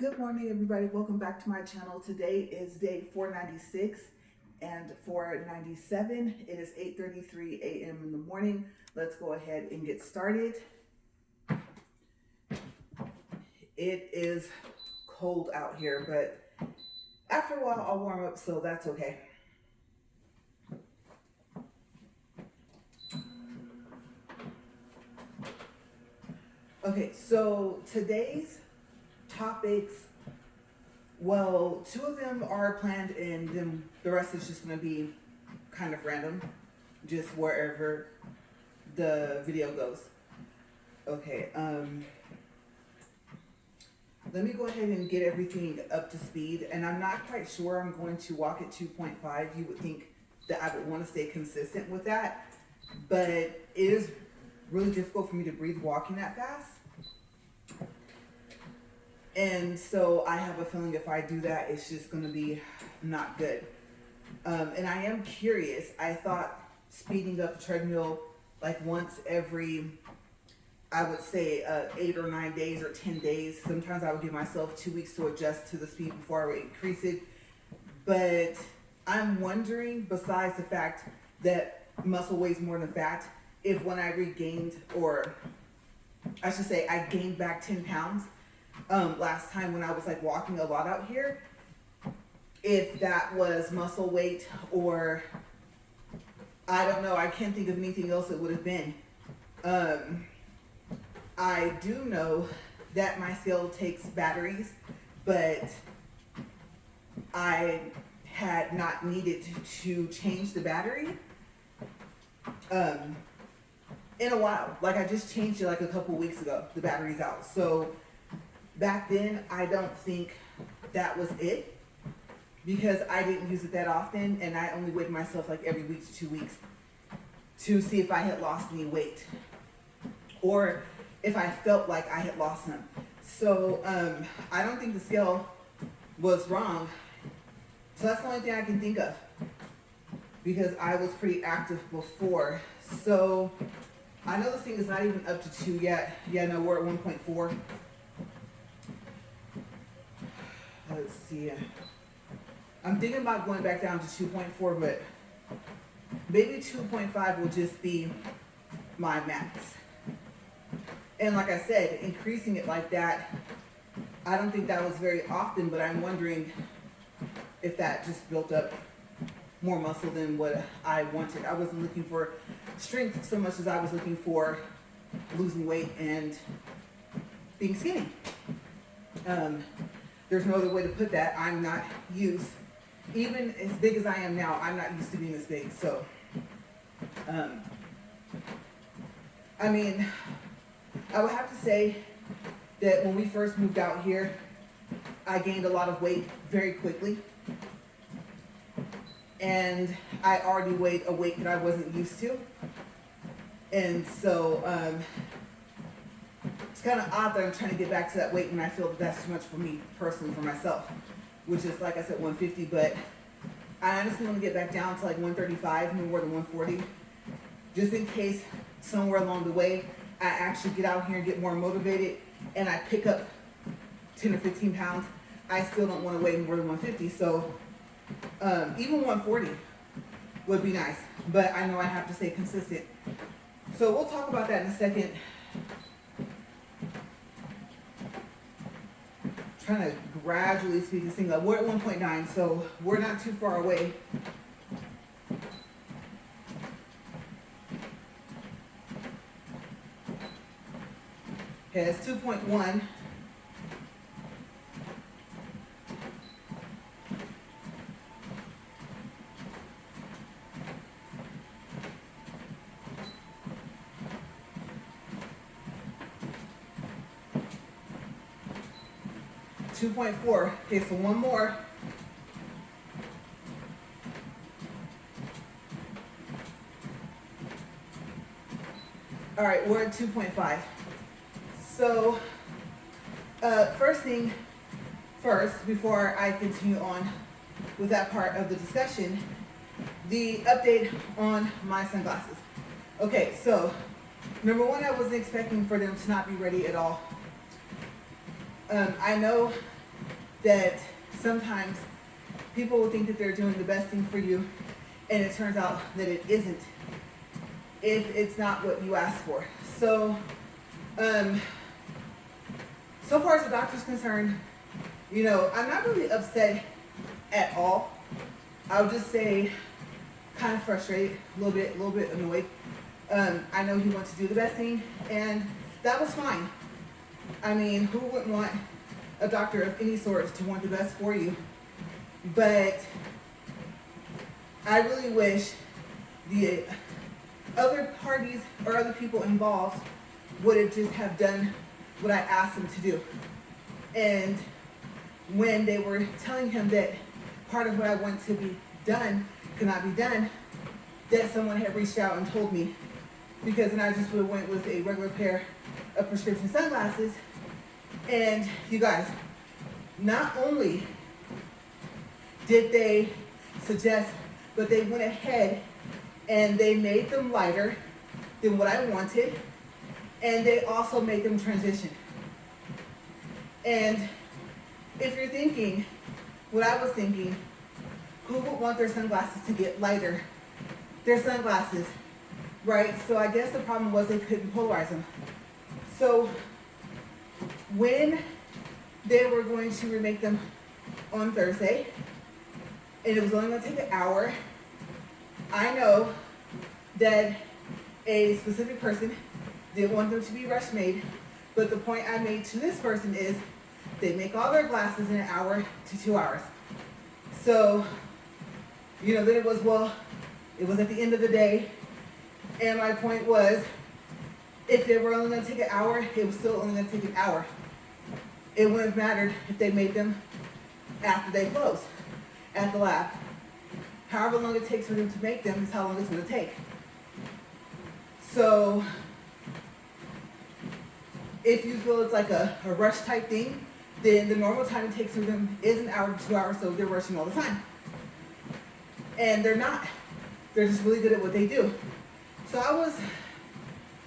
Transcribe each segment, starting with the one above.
Good morning, everybody. Welcome back to my channel. Today is day 496 and 497. It is 8:33 a.m. in the morning. Let's go ahead and get started. It is cold out here, but after a while I'll warm up, so that's okay. Okay, so today's topics, well, two of them are planned and then the rest is just going to be kind of random, just wherever the video goes. Okay, let me go ahead and get everything up to speed, and I'm not quite sure I'm going to walk at 2.5. You would think that I would want to stay consistent with that, but it is really difficult for me to breathe walking that fast. And so I have a feeling if I do that, it's just going to be not good. And I am curious. I thought speeding up the treadmill like once every, I would say 8 or 9 days or 10 days. Sometimes I would give myself 2 weeks to adjust to the speed before I would increase it. But I'm wondering, besides the fact that muscle weighs more than fat, if when I regained, or I should say I gained back 10 pounds, last time when I was like walking a lot out here, if that was muscle weight or I don't know, I can't think of anything else it would have been. I do know that my scale takes batteries, but I had not needed to change the battery in a while. Like I just changed it like a couple weeks ago. The battery's out. So back then, I don't think that was it because I didn't use it that often, and I only weighed myself like every week to 2 weeks to see if I had lost any weight or if I felt like I had lost some. So I don't think the scale was wrong. So that's the only thing I can think of because I was pretty active before. So I know this thing is not even up to 2 yet. Yeah, no, we're at 1.4. Let's see. I'm thinking about going back down to 2.4, but maybe 2.5 will just be my max. And like I said, increasing it like that, I don't think that was very often, but I'm wondering if that just built up more muscle than what I wanted. I wasn't looking for strength so much as I was looking for losing weight and being skinny. There's no other way to put that. I'm not used, even as big as I am now, I'm not used to being this big. So, I mean, I would have to say that when we first moved out here, I gained a lot of weight very quickly. And I already weighed a weight that I wasn't used to. And so, it's kind of odd that I'm trying to get back to that weight when I feel that that's too much for me personally, for myself, which is, like I said, 150. But I honestly want to get back down to like 135, no more than 140, just in case somewhere along the way I actually get out here and get more motivated and I pick up 10 or 15 pounds. I still don't want to weigh more than 150. So even 140 would be nice, but I know I have to stay consistent. So we'll talk about that in a second. Trying to gradually speed this thing up. We're at 1.9, so we're not too far away. Okay, it's 2.1. .4. Okay, so one more. All right, we're at 2.5. So, first thing first, before I continue on with that part of the discussion, the update on my sunglasses. Okay, so number one, I wasn't expecting for them to not be ready at all. I know that sometimes people will think that they're doing the best thing for you, and it turns out that it isn't, if it's not what you asked for. So, so far as the doctor's concerned, you know, I'm not really upset at all. I'll just say kind of frustrated, a little bit annoyed. I know he wants to do the best thing, and that was fine. I mean, who wouldn't want a doctor of any sort to want the best for you? But I really wish the other parties or other people involved would have just have done what I asked them to do. And when they were telling him that part of what I want to be done could not be done, that someone had reached out and told me, because then I just would have went with a regular pair of prescription sunglasses. And you guys, not only did they suggest, but they went ahead and they made them lighter than what I wanted, and they also made them transition. And if you're thinking what I was thinking, who would want their sunglasses to get lighter? Their sunglasses, right? So I guess the problem was they couldn't polarize them. So when they were going to remake them on Thursday, and it was only going to take an hour, I know that a specific person didn't want them to be rush made, but the point I made to this person is they make all their glasses in an hour to 2 hours. So, you know, then it was, well, it was at the end of the day, and my point was, if they were only going to take an hour, it was still only going to take an hour. It wouldn't have mattered if they made them after they closed at the lab. However long it takes for them to make them is how long it's going to take. So if you feel it's like a rush type thing, then the normal time it takes for them is an hour to 2 hours, so they're rushing all the time. And they're not. They're just really good at what they do. So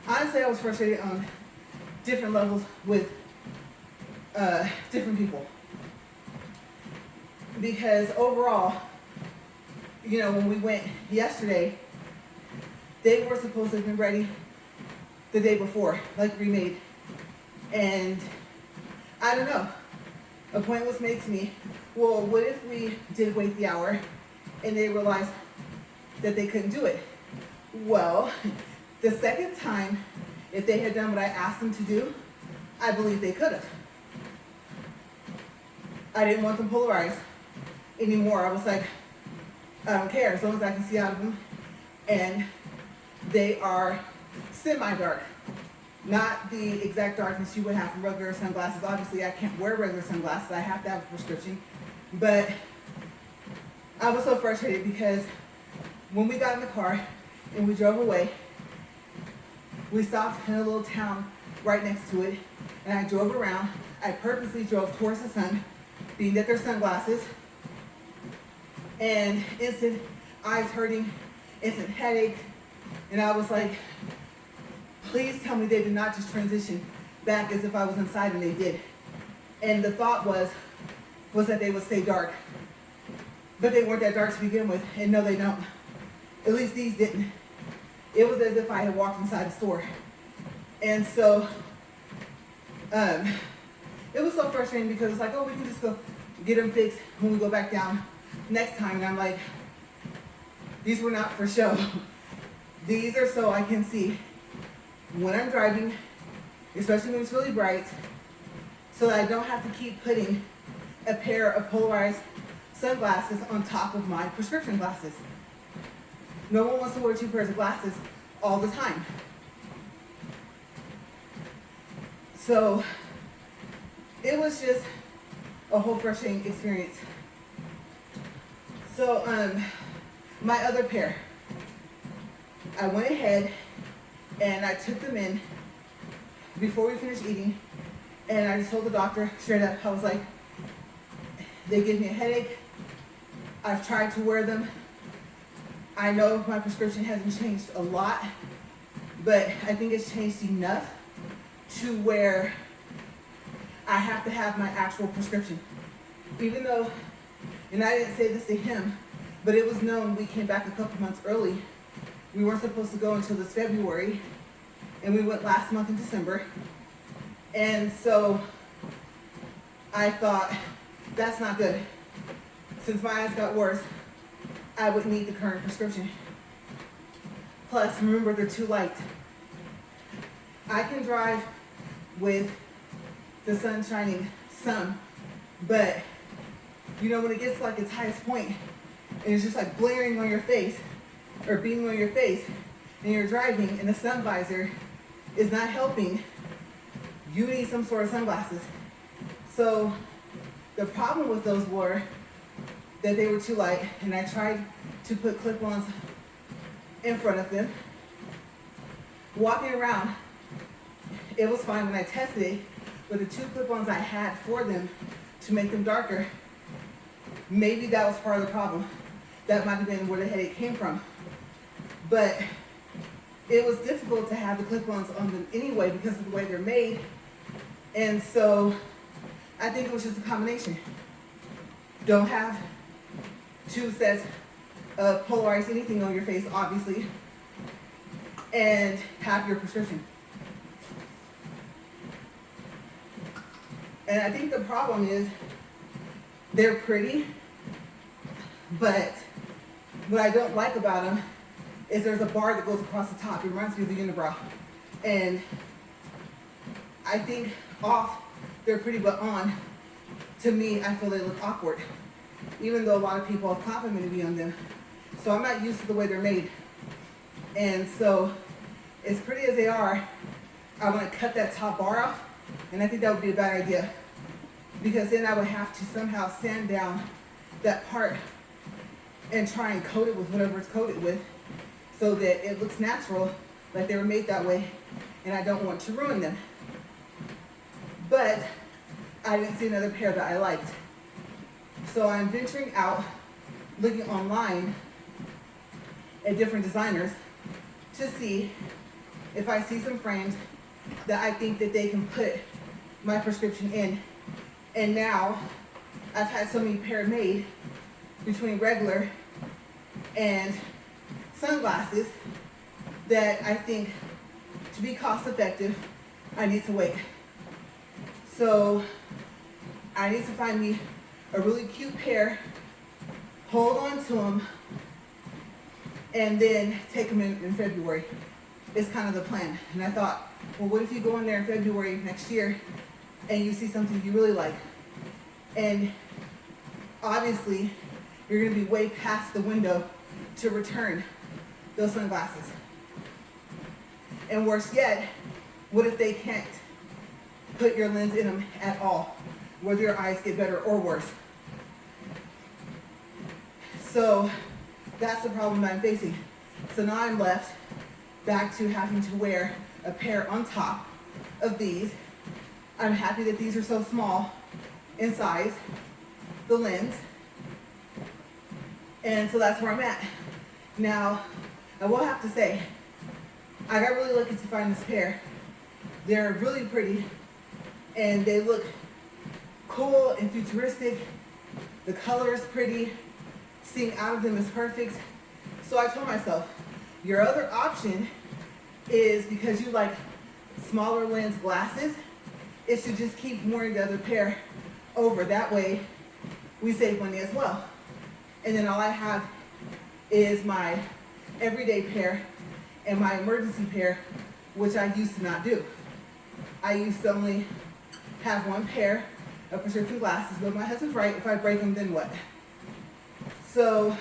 honestly, I was frustrated on different levels with different people. Because overall, you know, when we went yesterday, they were supposed to have been ready the day before, like remade. And I don't know. A point was made to me, well, what if we did wait the hour and they realized that they couldn't do it? Well, the second time, if they had done what I asked them to do, I believe they could have. I didn't want them polarized anymore. I was like, I don't care, as long as I can see out of them. And they are semi-dark. Not the exact darkness you would have from regular sunglasses. Obviously, I can't wear regular sunglasses. I have to have a prescription. But I was so frustrated because when we got in the car and we drove away, we stopped in a little town right next to it, and I drove around. I purposely drove towards the sun, being that they're sunglasses, and instant eyes hurting, instant headache, and I was like, please tell me they did not just transition back as if I was inside, and they did. And the thought was that they would stay dark. But they weren't that dark to begin with, and no, they don't. At least these didn't. It was as if I had walked inside a store. And so, it was so frustrating because it's like, oh, we can just go get them fixed when we go back down next time. And I'm like, these were not for show. These are so I can see when I'm driving, especially when it's really bright, so that I don't have to keep putting a pair of polarized sunglasses on top of my prescription glasses. No one wants to wear 2 pairs of glasses all the time. So it was just a whole frustrating experience. So my other pair, I went ahead and I took them in before we finished eating, and I just told the doctor straight up, I was like, they give me a headache. I've tried to wear them. I know my prescription hasn't changed a lot, but I think it's changed enough to where I have to have my actual prescription. even though, and I didn't say this to him, but it was known we came back a couple months early. We weren't supposed to go until this February, and we went last month in December. And so I thought, that's not good. Since my eyes got worse, I would need the current prescription. Plus, remember, they're too light. I can drive with the sun shining some, but you know, when it gets to like its highest point and it's just like blaring on your face or beaming on your face and you're driving and the sun visor is not helping, you need some sort of sunglasses. So the problem with those were that they were too light, and I tried to put clip-ons in front of them. Walking around, it was fine when I tested it, but the 2 clip-ons I had for them to make them darker, maybe that was part of the problem. That might have been where the headache came from. But it was difficult to have the clip-ons on them anyway because of the way they're made. And so I think it was just a combination. Don't have 2 sets of polarized anything on your face, obviously, and have your prescription. And I think the problem is they're pretty, but what I don't like about them is there's a bar that goes across the top. It reminds me of the unibrow. And I think off, they're pretty, but on, to me, I feel they look awkward, even though a lot of people have complimented me on them. So I'm not used to the way they're made. And so, as pretty as they are, I want to cut that top bar off, and I think that would be a bad idea, because then I would have to somehow sand down that part and try and coat it with whatever it's coated with so that it looks natural, like they were made that way, and I don't want to ruin them. But I didn't see another pair that I liked. So I'm venturing out, looking online at different designers to see if I see some frames that I think that they can put my prescription in. And now I've had so many pair made between regular and sunglasses that I think to be cost effective, I need to wait. So I need to find me a really cute pair, hold on to them, and then take them in February. Is kind of the plan. And I thought, well, what if you go in there in February next year and you see something you really like? And obviously, you're going to be way past the window to return those sunglasses. And worse yet, what if they can't put your lens in them at all, whether your eyes get better or worse? So that's the problem that I'm facing. So now I'm left back to having to wear a pair on top of these. I'm happy that these are so small in size, the lens. And so that's where I'm at. Now, I will have to say, I got really lucky to find this pair. They're really pretty, and they look cool and futuristic. The color is pretty. Seeing out of them is perfect. So I told myself, your other option is, because you like smaller lens glasses, is to just keep wearing the other pair over. That way, we save money as well. And then all I have is my everyday pair and my emergency pair, which I used to not do. I used to only have one pair of prescription glasses, but my husband's right, if I break them, then what? So,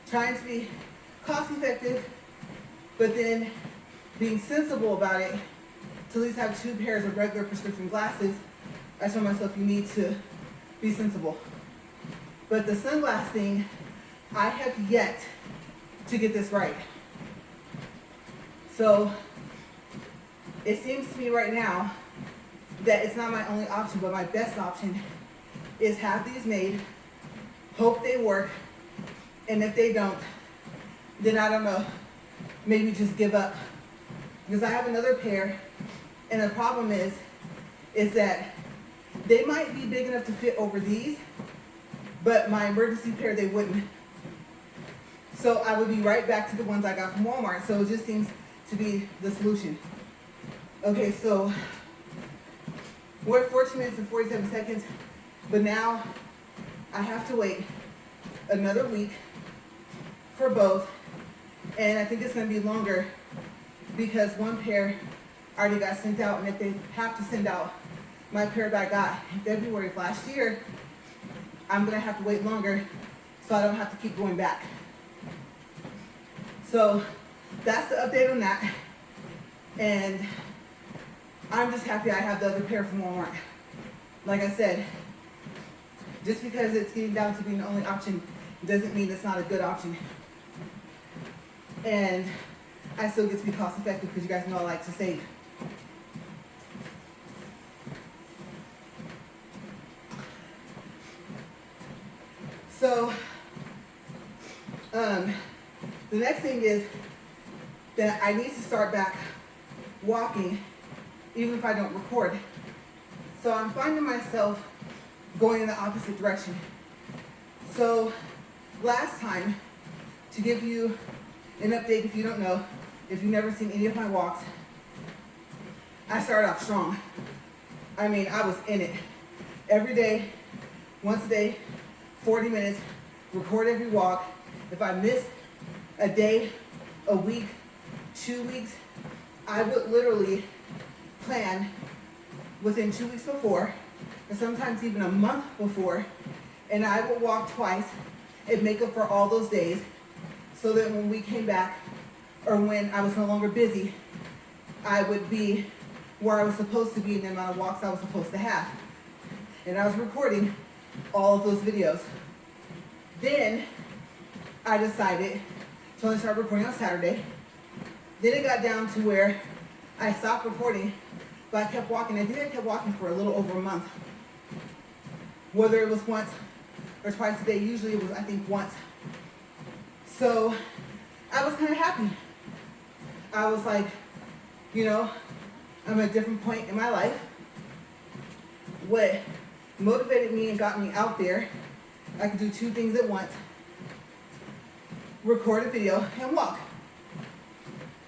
trying to be cost effective, but then being sensible about it, to at least have 2 pairs of regular prescription glasses. I told myself, you need to be sensible. But the sunglass thing, I have yet to get this right. So it seems to me right now that it's not my only option, but my best option is have these made, hope they work, and if they don't, then I don't know, maybe just give up. Because I have another pair, and the problem is that they might be big enough to fit over these, but my emergency pair, they wouldn't. So I would be right back to the ones I got from Walmart. So it just seems to be the solution. Okay, so we're at 14 minutes and 47 seconds, but now I have to wait another week for both, and I think it's going to be longer because one pair already got sent out, and if they have to send out my pair that I got in February of last year, I'm going to have to wait longer so I don't have to keep going back. So that's the update on that, and I'm just happy I have the other pair from Walmart. Like I said, just because it's getting down to being the only option doesn't mean it's not a good option. And I still get to be cost effective because you guys know I like to save. So, the next thing is that I need to start back walking even if I don't record. So I'm finding myself going in the opposite direction. So last time, to give you an update if you don't know, if you've never seen any of my walks, I started off strong. I mean, I was in it. Every day, once a day, 40 minutes, record every walk. If I missed a day, a week, 2 weeks, I would literally plan within 2 weeks before, and sometimes even a month before, and I would walk twice and make up for all those days so that when we came back, or when I was no longer busy, I would be where I was supposed to be in the amount of walks I was supposed to have. And I was recording all of those videos. Then I decided to only start recording on Saturday. Then it got down to where I stopped recording, but I kept walking. I think I kept walking for a little over a month. Whether it was once or twice a day, usually it was, I think, once. So I was kind of happy. I was like, you know, I'm at a different point in my life. What motivated me and got me out there, I could do two things at once: record a video and walk.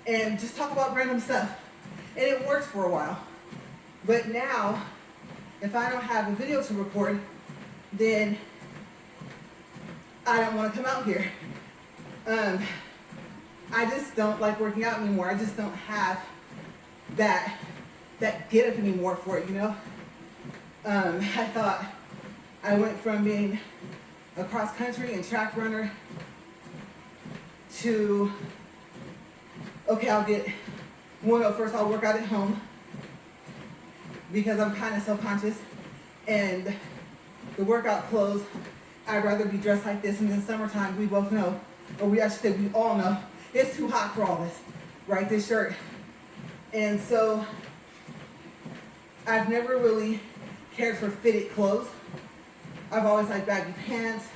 And just talk about random stuff. And it worked for a while. But now, if I don't have a video to record, then I don't want to come out here. I just don't like working out anymore. I just don't have that get up anymore for it, you know? I thought I went from being a cross country and track runner to, okay, first I'll work out at home because I'm kind of self-conscious, and the workout clothes, I'd rather be dressed like this. And in the summertime, we both know, or we actually say we all know, it's too hot for all this, right? This shirt. And so I've never really cared for fitted clothes. I've always liked baggy pants,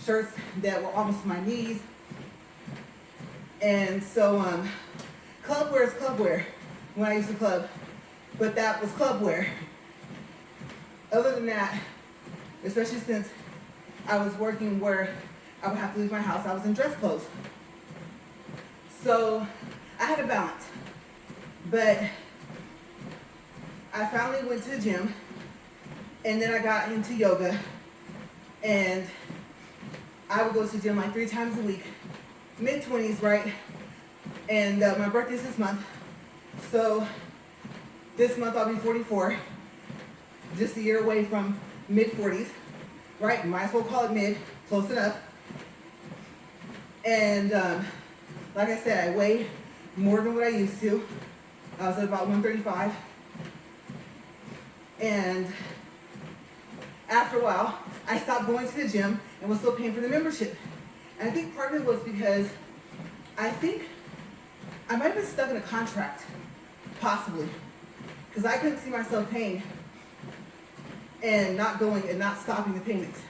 shirts that were almost to my knees. And so club wear is club wear when I used to club, but that was club wear. Other than that, especially since I was working where I would have to leave my house, I was in dress clothes. So I had a balance. But I finally went to the gym, and then I got into yoga, and I would go to the gym like 3 times a week, mid-20s, right? And my birthday's this month, so this month I'll be 44, just a year away from mid-40s, right? Might as well call it mid, close enough. And like I said, I weigh more than what I used to. I was at about 135. And after a while, I stopped going to the gym and was still paying for the membership. And I think part of it was because I think I might have been stuck in a contract, possibly. Because I couldn't see myself paying and not going and not stopping the payments.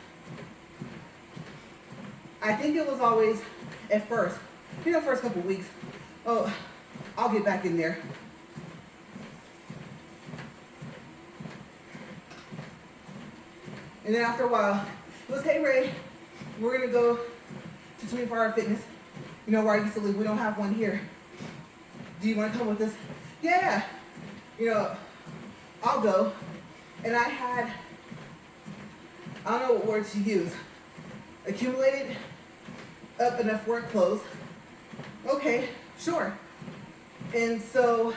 I think it was always, at first, first couple weeks, oh, I'll get back in there. And then after a while, was, hey Ray, we're gonna go to 24-hour fitness. You know, where I used to live, we don't have one here. Do you wanna come with us? Yeah, you know, I'll go. And I had, I don't know what word to use, accumulated up enough work clothes. Okay, sure. And so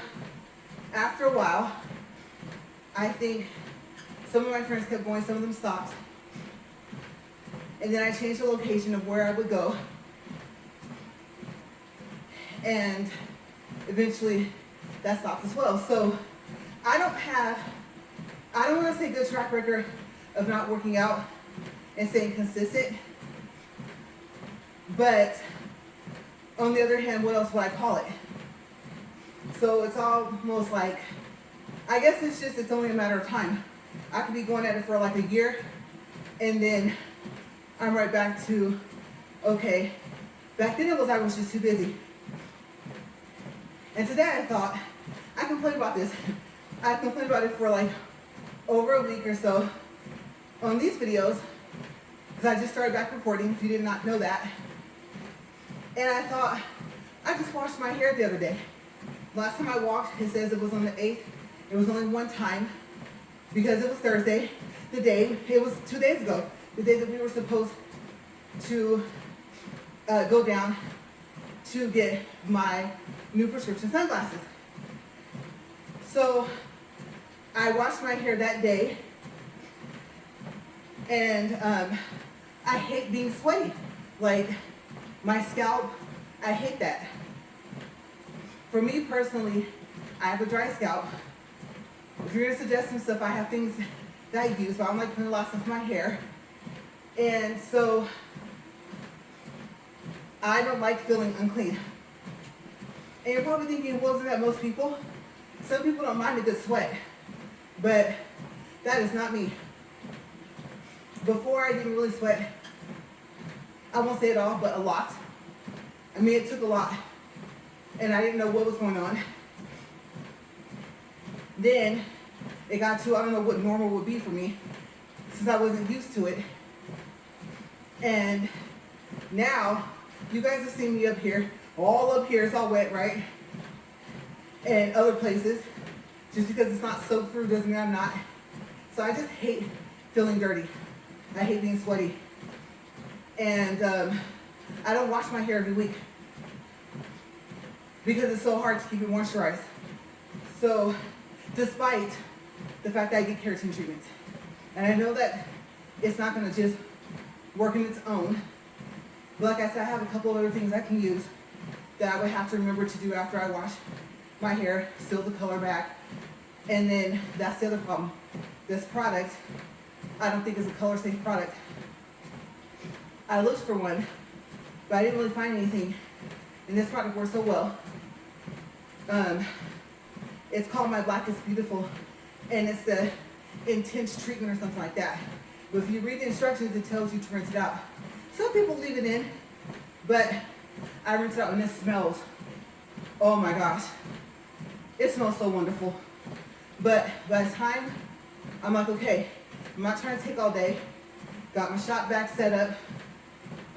after a while, I think some of my friends kept going, some of them stopped. And then I changed the location of where I would go. And eventually that stopped as well. So I don't want to say good track record of not working out and staying consistent. But on the other hand, what else would I call it? So it's almost like, I guess it's only a matter of time. I could be going at it for like a year, and then I'm right back to, okay, back then I was just too busy. And today I thought, I complained about this. I complained about it for like over a week or so on these videos, because I just started back recording, if you did not know that. And I thought, I just washed my hair the other day. Last time I walked, it says it was on the 8th. It was only one time because it was Thursday, it was 2 days ago, the day that we were supposed to go down to get my new prescription sunglasses. So I washed my hair that day, and I hate being sweaty. Like, my scalp, I hate that. For me personally, I have a dry scalp. If you're gonna suggest some stuff, I have things that I use, but I'm like putting a lot of stuff in my hair. And so I don't like feeling unclean. And you're probably thinking, well, isn't that most people? Some people don't mind a good sweat, but that is not me. Before, I didn't really sweat. I won't say it all, but a lot. I mean, it took a lot, and I didn't know what was going on. Then it got to, I don't know what normal would be for me, since I wasn't used to it. And now, you guys have seen me up here, all up here, it's all wet, right? And other places, just because it's not soaked through doesn't mean I'm not. So I just hate feeling dirty. I hate being sweaty. And I don't wash my hair every week because it's so hard to keep it moisturized. So despite the fact that I get keratin treatments, and I know that it's not gonna just work on its own, but like I said, I have a couple of other things I can use that I would have to remember to do after I wash my hair, seal the color back. And then that's the other problem. This product, I don't think is a color safe product. I looked for one, but I didn't really find anything. And this product works so well. It's called My Black is Beautiful, and it's the intense treatment or something like that. But if you read the instructions, it tells you to rinse it out. Some people leave it in, but I rinse it out and it smells, oh my gosh. It smells so wonderful. But by the time, I'm like, okay, I'm not trying to take all day. Got my shop vac set up.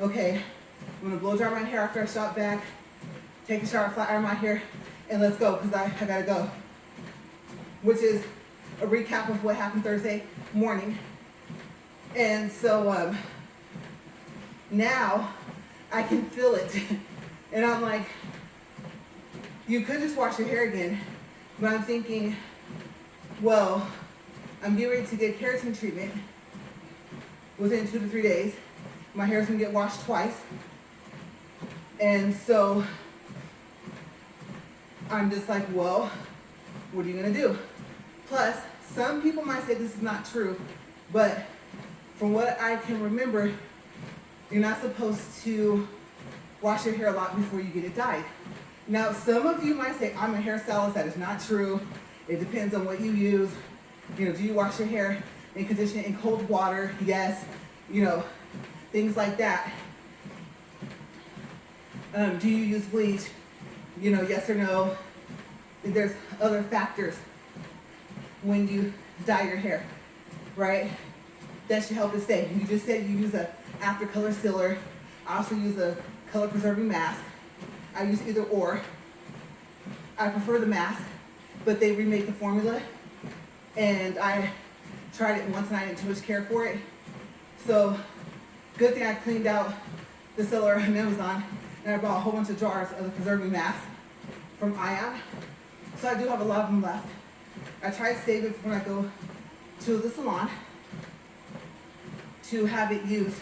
Okay, I'm gonna blow dry my hair after I shop vac, take a shower, flat iron my hair, and let's go, because I gotta go. Which is a recap of what happened Thursday morning. And so now I can feel it. And I'm like, you could just wash your hair again. But I'm thinking, well, I'm getting ready to get keratin treatment within 2 to 3 days. My hair's gonna get washed twice. And so I'm just like, well, what are you gonna do? Plus, some people might say this is not true, but from what I can remember, you're not supposed to wash your hair a lot before you get it dyed. Now, some of you might say, I'm a hairstylist. That is not true. It depends on what you use. You know, do you wash your hair and condition it in cold water? Yes. You know, things like that. Do you use bleach? You know, yes or no. There's other factors when you dye your hair, right? that should help it stay. You just said you use a after color sealer. I also use a color preserving mask. I use either or. I prefer the mask, but they remade the formula, and I tried it once and I didn't too much care for it. So good thing I cleaned out the seller on Amazon, and I bought a whole bunch of jars of the preserving mask from Ion. So I do have a lot of them left. I try to save it when I go to the salon to have it used,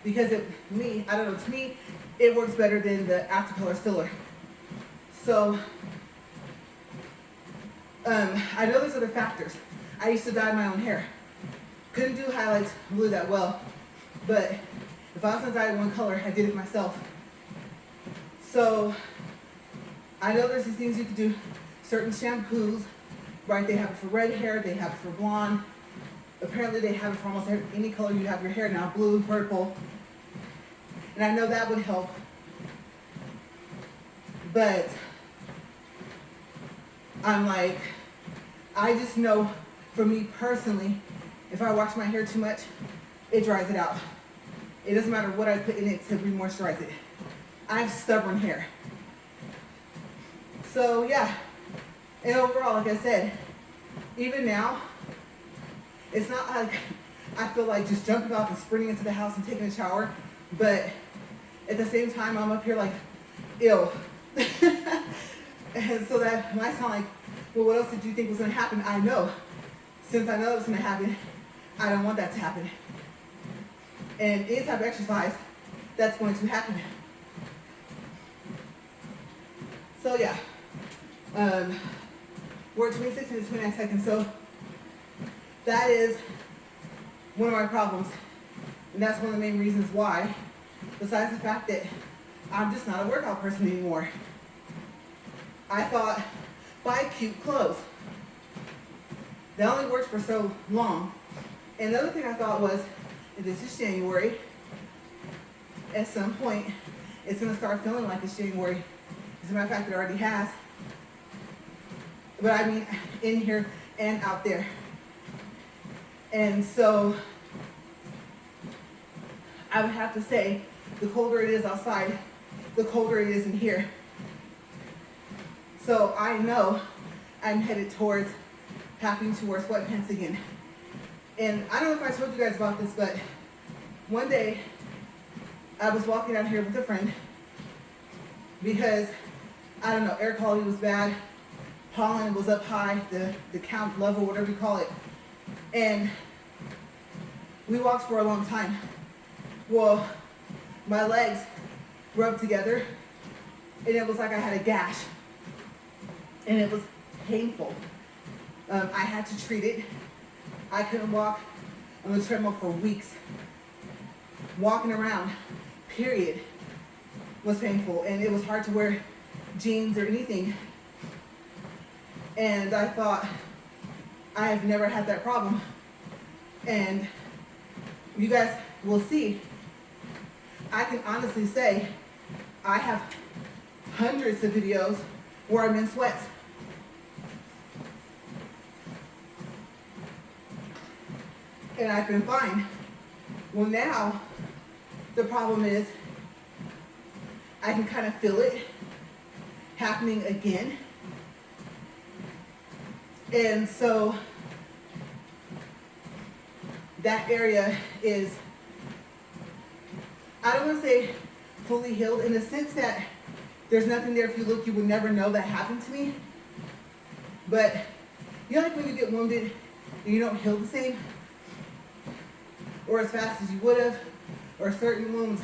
because to me, it works better than the aftercolor sealer. So I know there's other factors. I used to dye my own hair. Couldn't do highlights really that well, but if I was gonna dye one color, I did it myself. So I know there's these things you can do. Certain shampoos, right? They have it for red hair, they have it for blonde. Apparently they have it for almost any color you have your hair now, blue, purple. And I know that would help. But I'm like, I just know for me personally, if I wash my hair too much, it dries it out. It doesn't matter what I put in it to re-moisturize it. I have stubborn hair. So yeah, and overall, like I said, even now, it's not like I feel like just jumping off and sprinting into the house and taking a shower, but at the same time, I'm up here like, ew. And so that might sound like, well, what else did you think was gonna happen? I know. Since I know it's gonna happen, I don't want that to happen. And any type of exercise, that's going to happen. So yeah, we're at 26 minutes, 29 seconds. So that is one of my problems. And that's one of the main reasons why, besides the fact that I'm just not a workout person anymore. I thought, buy cute clothes. That only works for so long. And the other thing I thought was, if this is January, at some point, it's gonna start feeling like it's January. As a matter of fact, it already has. But I mean, in here and out there. And so, I would have to say, the colder it is outside, the colder it is in here. So I know I'm headed towards having to wear sweatpants again. And I don't know if I told you guys about this, but one day I was walking out here with a friend because, I don't know, air quality was bad, pollen was up high, the count level, whatever you call it. And we walked for a long time. Well, my legs rubbed together and it was like I had a gash. And it was painful. I had to treat it. I couldn't walk on the treadmill for weeks. Walking around, period, was painful. And it was hard to wear jeans or anything. And I thought, I have never had that problem. And you guys will see, I can honestly say, I have hundreds of videos where I'm in sweats. And I've been fine. Well, now the problem is I can kind of feel it happening again. And so that area is, I don't want to say fully healed in the sense that there's nothing there. If you look, you would never know that happened to me. But you know, like when you get wounded and you don't heal the same, or as fast as you would have, or certain wounds,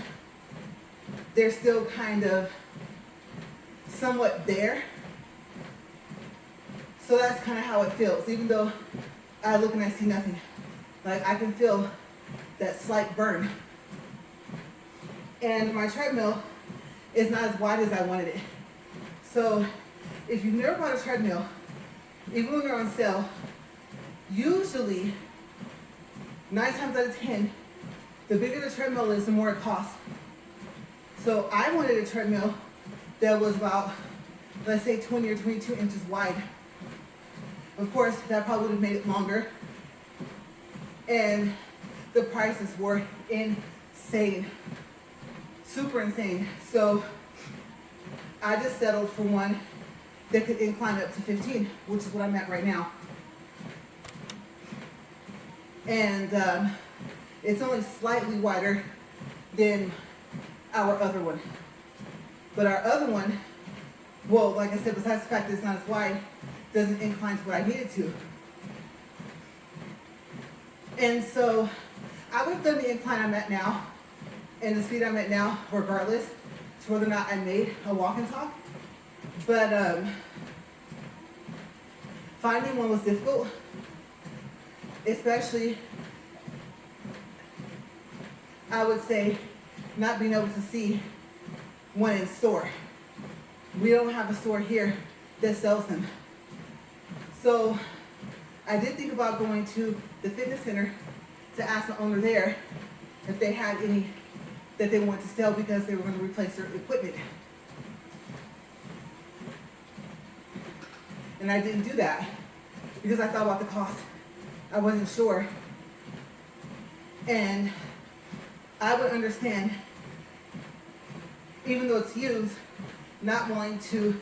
they're still kind of somewhat there. So that's kind of how it feels, even though I look and I see nothing. Like I can feel that slight burn. And my treadmill is not as wide as I wanted it. So if you've never bought a treadmill, even when they're on sale, usually 9 times out of 10, the bigger the treadmill is, the more it costs. So I wanted a treadmill that was about, let's say 20 or 22 inches wide. Of course, that probably would have made it longer. And the prices were insane, super insane. So I just settled for one that could incline up to 15, which is what I'm at right now. And it's only slightly wider than our other one. But our other one, well, like I said, besides the fact that it's not as wide, doesn't incline to what I need it to. And so I would have done the incline I'm at now and the speed I'm at now, regardless to whether or not I made a walk and talk. But finding one was difficult, especially, I would say, not being able to see one in store. We don't have a store here that sells them. So I did think about going to the fitness center to ask the owner there if they had any that they wanted to sell because they were going to replace their equipment. And I didn't do that because I thought about the cost. I wasn't sure. And I would understand, even though it's used, not wanting to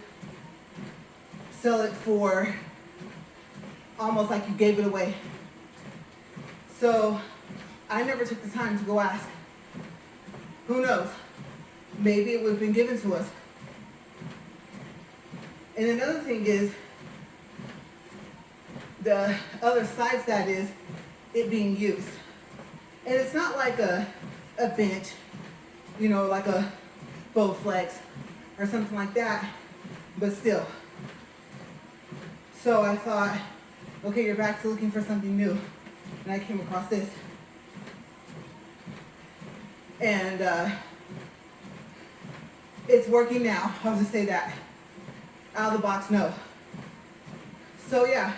sell it for almost like you gave it away. So I never took the time to go ask. Who knows? Maybe it would have been given to us. And another thing is, the other side to that is it being used. And it's not like a bench, you know, like a Bowflex or something like that, but still. So I thought, okay, you're back to looking for something new. And I came across this. And it's working now. I'll just say that. Out of the box, no. So yeah,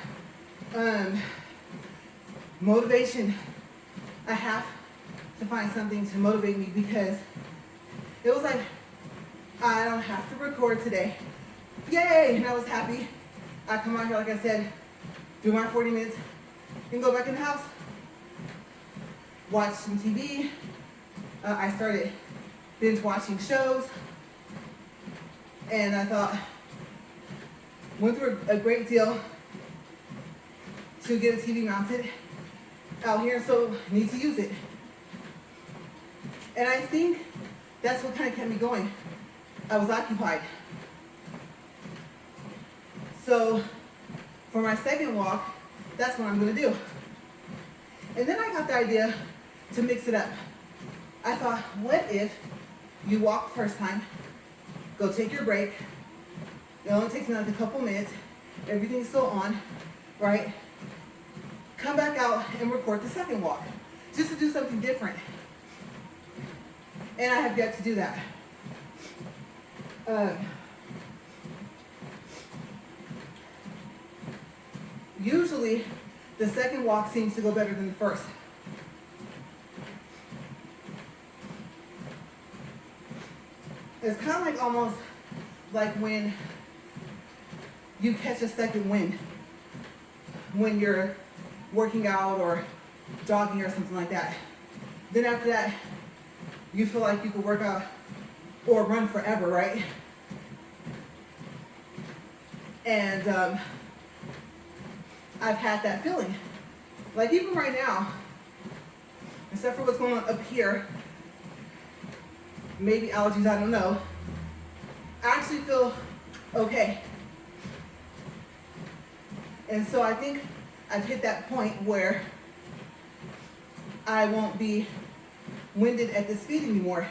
motivation. I have to find something to motivate me because it was like, I don't have to record today. Yay! And I was happy. I come out here, like I said, do my 40 minutes, and go back in the house, watch some TV. I started binge watching shows, and I thought, went through a great deal to get a TV mounted out here, so need to use it. And I think that's what kind of kept me going. I was occupied. So for my second walk, that's what I'm gonna do. And then I got the idea to mix it up. I thought, what if you walk the first time, go take your break, it only takes me like a couple minutes, everything's still on, right? Come back out and record the second walk, just to do something different. And I have yet to do that. Usually, the second walk seems to go better than the first. It's kind of like almost like when you catch a second wind when you're working out or jogging or something like that. Then after that, you feel like you could work out or run forever, right? And I've had that feeling. Like even right now, except for what's going on up here, maybe allergies, I don't know, I actually feel okay. And so I think I've hit that point where I won't be winded at this speed anymore.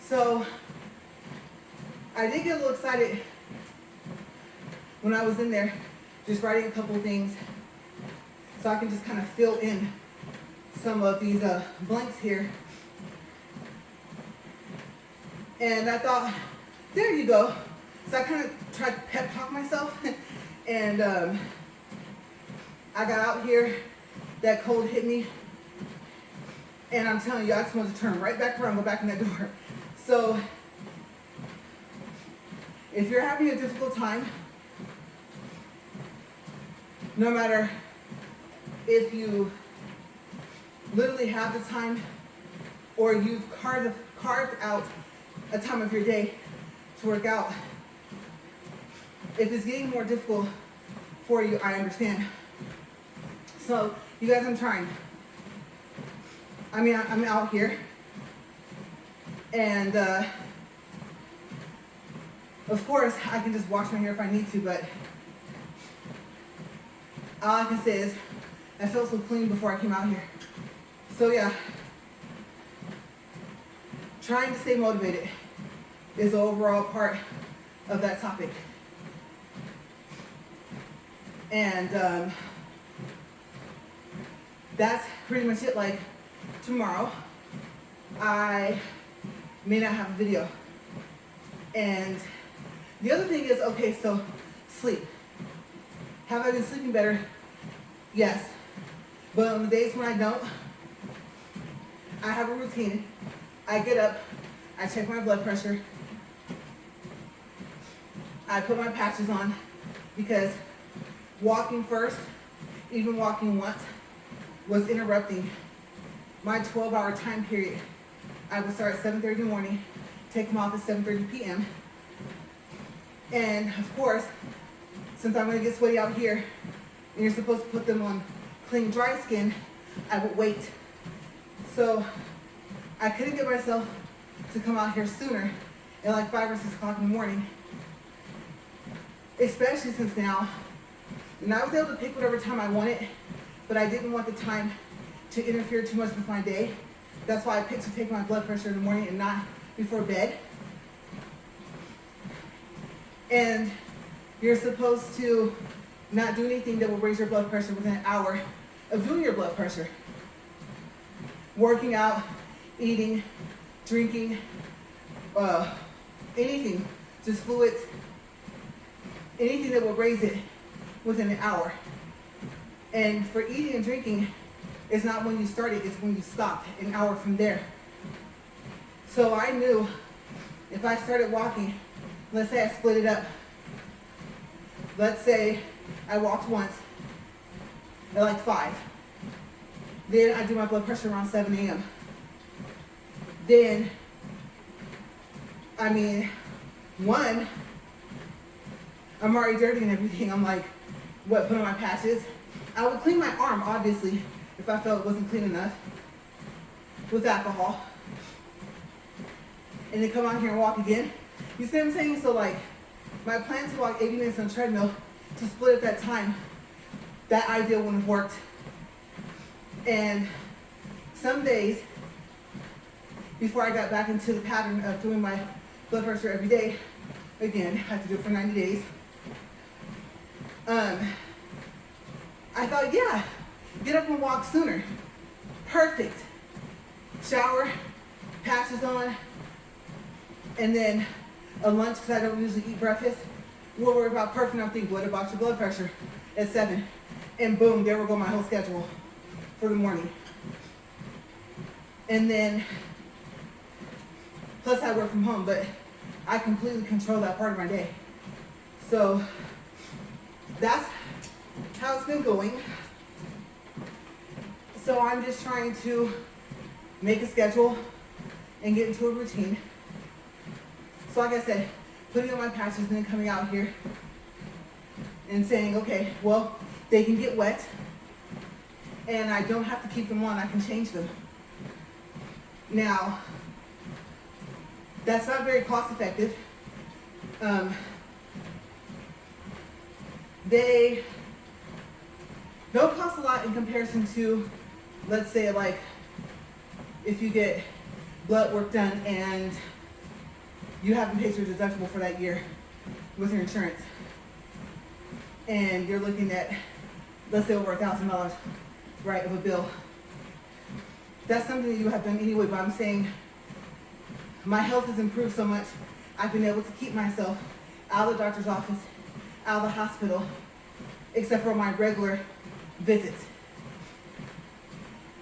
So I did get a little excited when I was in there, just writing a couple of things so I can just kind of fill in some of these blanks here. And I thought, there you go. So I kind of tried to pep talk myself. And I got out here, that cold hit me. And I'm telling you, I just wanted to turn right back around, go back in that door. So if you're having a difficult time, no matter if you literally have the time, or you've carved out a time of your day to work out, if it's getting more difficult for you, I understand. So, you guys, I'm trying. I mean, I'm out here, and of course, I can just wash my hair if I need to, but all I can say is I felt so clean before I came out here. So yeah, trying to stay motivated is the overall part of that topic. And that's pretty much it. Like, tomorrow, I may not have a video. And the other thing is, okay, so sleep. Have I been sleeping better? Yes. But on the days when I don't, I have a routine. I get up, I check my blood pressure, I put my patches on, because walking first, even walking once, was interrupting my 12-hour time period. I would start at 7:30 in the morning, take them off at 7:30 p.m. And of course, since I'm gonna get sweaty out here, and you're supposed to put them on clean, dry skin, I would wait. So I couldn't get myself to come out here sooner, at like 5 or 6 o'clock in the morning. Especially since now, and I was able to pick whatever time I wanted, but I didn't want the time to interfere too much with my day. That's why I picked to take my blood pressure in the morning and not before bed. And you're supposed to not do anything that will raise your blood pressure within an hour of doing your blood pressure. Working out, eating, drinking, anything, just fluids, anything that will raise it within an hour. And for eating and drinking, it's not when you started, it's when you stopped, an hour from there. So I knew if I started walking, let's say I split it up. Let's say I walked once at like 5. Then I do my blood pressure around 7 a.m. Then, I mean, one, I'm already dirty and everything. I'm like, what, put on my patches? I would clean my arm, obviously, if I felt it wasn't clean enough, with alcohol. And then come out here and walk again. You see what I'm saying? So like, my plan to walk 80 minutes on a treadmill to split at that time, that idea wouldn't have worked. And some days, before I got back into the pattern of doing my blood pressure every day, again, I had to do it for 90 days, I thought, yeah, get up and walk sooner. Perfect. Shower, patches on, and then a lunch, because I don't usually eat breakfast. We'll worry about perfect. I'm thinking, what about your blood pressure at 7? And boom, there will go my whole schedule for the morning. And then, plus I work from home, but I completely control that part of my day. So that's how it's been going. So I'm just trying to make a schedule and get into a routine. So like I said, putting on my patches and then coming out here and saying, okay, well, they can get wet and I don't have to keep them on, I can change them. Now, that's not very cost effective. They don't cost a lot in comparison to, let's say, like, if you get blood work done and you haven't paid your deductible for that year with your insurance, and you're looking at, let's say, over $1,000, right, of a bill. That's something that you have done anyway, but I'm saying my health has improved so much, I've been able to keep myself out of the doctor's office, out of the hospital, except for my regular visits.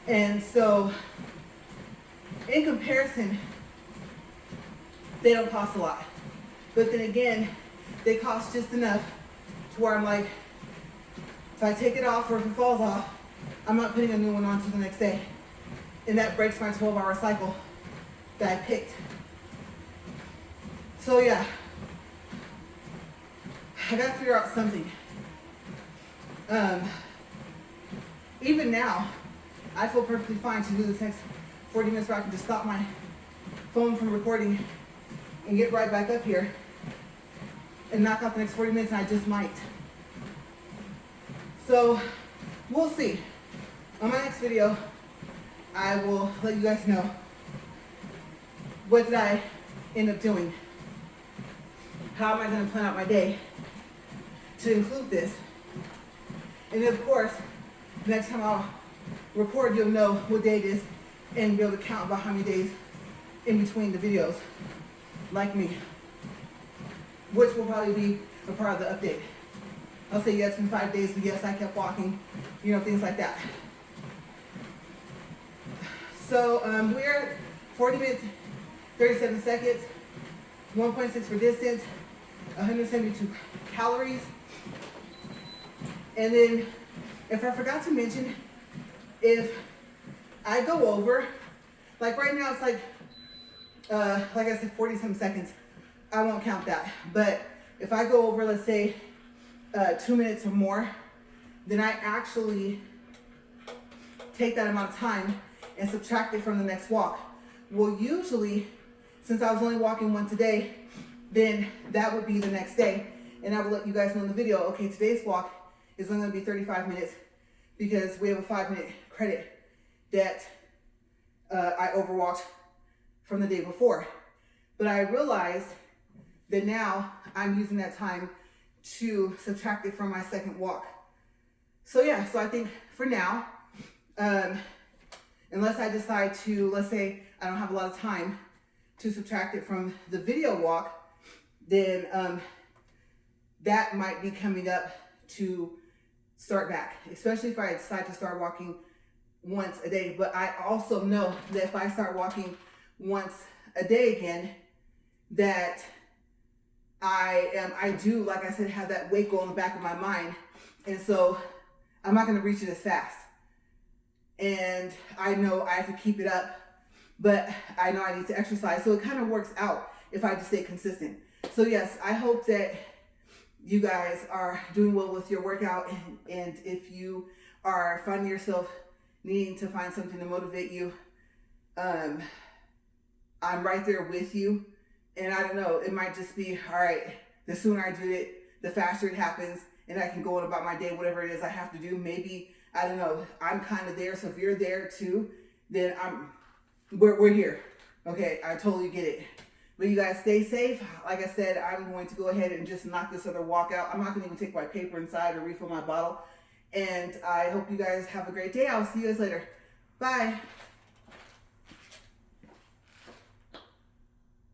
And so, in comparison, they don't cost a lot. But then again, they cost just enough to where I'm like, if I take it off or if it falls off, I'm not putting a new one on until the next day. And that breaks my 12-hour cycle that I picked. So yeah, I gotta figure out something. Even now, I feel perfectly fine to do this next 40 minutes where I can just stop my phone from recording and get right back up here and knock out the next 40 minutes, and I just might. So we'll see. On my next video, I will let you guys know what did I end up doing. How am I going to plan out my day to include this? And then, of course, next time I'll record, you'll know what day it is and be able to count about how many days in between the videos, like me, which will probably be a part of the update. I'll say yes in 5 days, but yes, I kept walking, things like that. So we're at 40 minutes, 37 seconds, 1.6 for distance, 172 calories. And then, if I forgot to mention, if I go over, like right now it's like I said, 40-some seconds, I won't count that. But if I go over, let's say, 2 minutes or more, then I actually take that amount of time and subtract it from the next walk. Well, usually, since I was only walking once a day, then that would be the next day. And I will let you guys know in the video, okay, today's walk is only going to be 35 minutes because we have a 5-minute credit that I overwalked from the day before. But I realized that now I'm using that time to subtract it from my second walk. So yeah, so I think for now, unless I decide to, let's say I don't have a lot of time to subtract it from the video walk, then that might be coming up to start back, especially if I decide to start walking once a day. But I also know that if I start walking once a day again, that I do, like I said, have that weight goal in the back of my mind. And so I'm not going to reach it as fast. And I know I have to keep it up, but I know I need to exercise. So it kind of works out if I just stay consistent. So yes, I hope that you guys are doing well with your workout. And if you are finding yourself needing to find something to motivate you, I'm right there with you. And I don't know, it might just be, all right, the sooner I do it, the faster it happens, and I can go on about my day, whatever it is I have to do. Maybe, I don't know, I'm kind of there. So if you're there too, then we're here. Okay, I totally get it. But you guys stay safe. Like I said, I'm going to go ahead and just knock this other walk out. I'm not going to even take my paper inside or refill my bottle. And I hope you guys have a great day. I'll see you guys later. Bye.